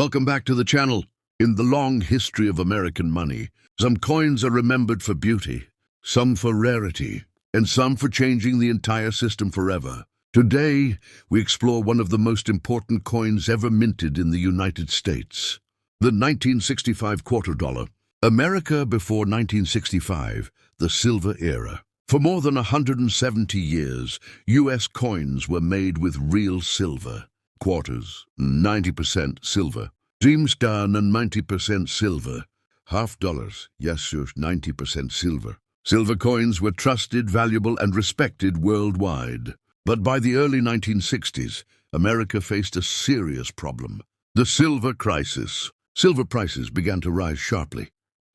Welcome back to the channel. In the long history of American money, some coins are remembered for beauty, some for rarity, and some for changing the entire system forever. Today, we explore one of the most important coins ever minted in the United States, the 1965 quarter dollar. America before 1965, the silver era. For more than 170 years, U.S. coins were made with real silver. Quarters, 90% silver. Dimes down and 90% silver. Half dollars, yes sir, 90% silver. Silver coins were trusted, valuable, and respected worldwide. But by the early 1960s, America faced a serious problem. The silver crisis. Silver prices began to rise sharply.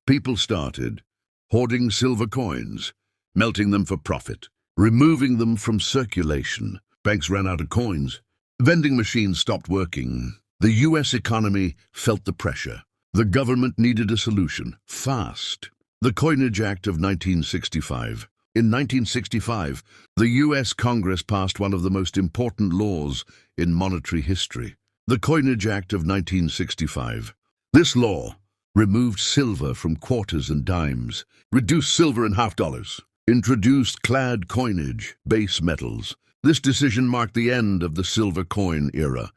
People started hoarding silver coins, melting them for profit, removing them from circulation. Banks ran out of coins. Vending machines stopped working. The U.S. economy felt the pressure. The government needed a solution, fast. The Coinage Act of 1965. In 1965, the U.S. Congress passed one of the most important laws in monetary history, the Coinage Act of 1965. This law removed silver from quarters and dimes, reduced silver and half dollars, introduced clad coinage, base metals. This decision marked the end of the silver coin era,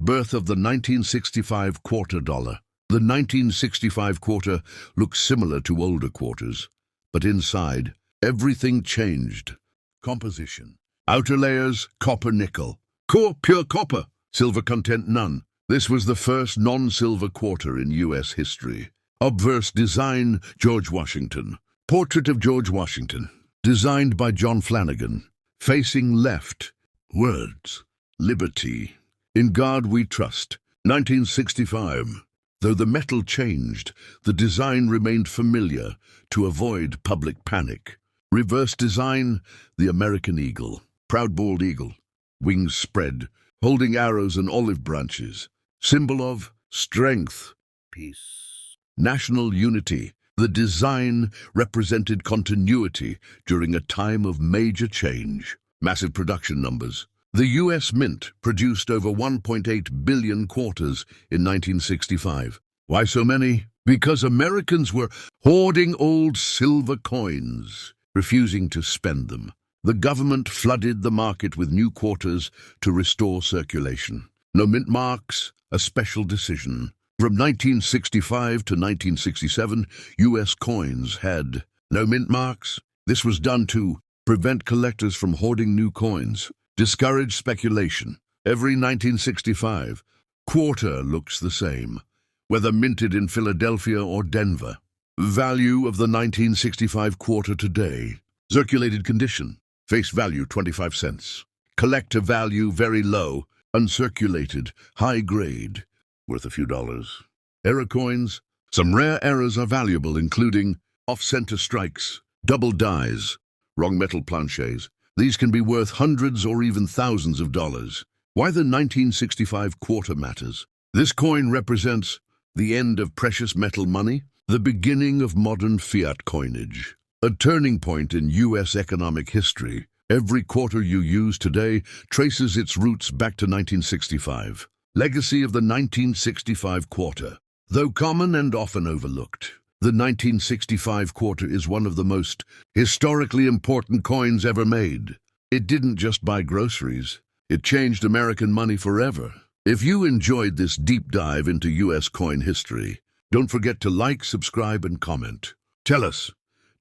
birth of the 1965 quarter dollar. The 1965 quarter looks similar to older quarters, but inside, everything changed. Composition. Outer layers, copper-nickel. Core, pure copper. Silver content, none. This was the first non-silver quarter in U.S. history. Obverse design, George Washington. Portrait of George Washington. Designed by John Flanagan. Facing left. Words. Liberty. In God we trust. 1965. Though the metal changed, the design remained familiar to avoid public panic. Reverse design, the American eagle. Proud bald eagle. Wings spread, holding arrows and olive branches. Symbol of strength. Peace. National unity. The design represented continuity during a time of major change. Massive production numbers. The U.S. Mint produced over 1.8 billion quarters in 1965. Why so many? Because Americans were hoarding old silver coins, refusing to spend them. The government flooded the market with new quarters to restore circulation. No mint marks, a special decision. From 1965 to 1967, U.S. coins had no mint marks. This was done to prevent collectors from hoarding new coins, discourage speculation. Every 1965 quarter looks the same, whether minted in Philadelphia or Denver. Value of the 1965 quarter today. Circulated condition. Face value 25 cents. Collector value very low. Uncirculated, high grade, worth a few dollars. Error coins. Some rare errors are valuable, including off-center strikes, double dies, wrong metal planchets. These can be worth hundreds or even thousands of dollars. Why the 1965 quarter matters. This coin represents the end of precious metal money, the beginning of modern fiat coinage. A turning point in U.S. economic history. Every quarter you use today traces its roots back to 1965. Legacy of the 1965 quarter. Though common and often overlooked, the 1965 quarter is one of the most historically important coins ever made. It didn't just buy groceries. It changed American money forever. If you enjoyed this deep dive into U.S. coin history, don't forget to like, subscribe, and comment. Tell us,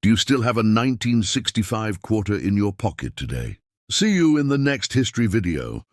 do you still have a 1965 quarter in your pocket today? See you in the next history video.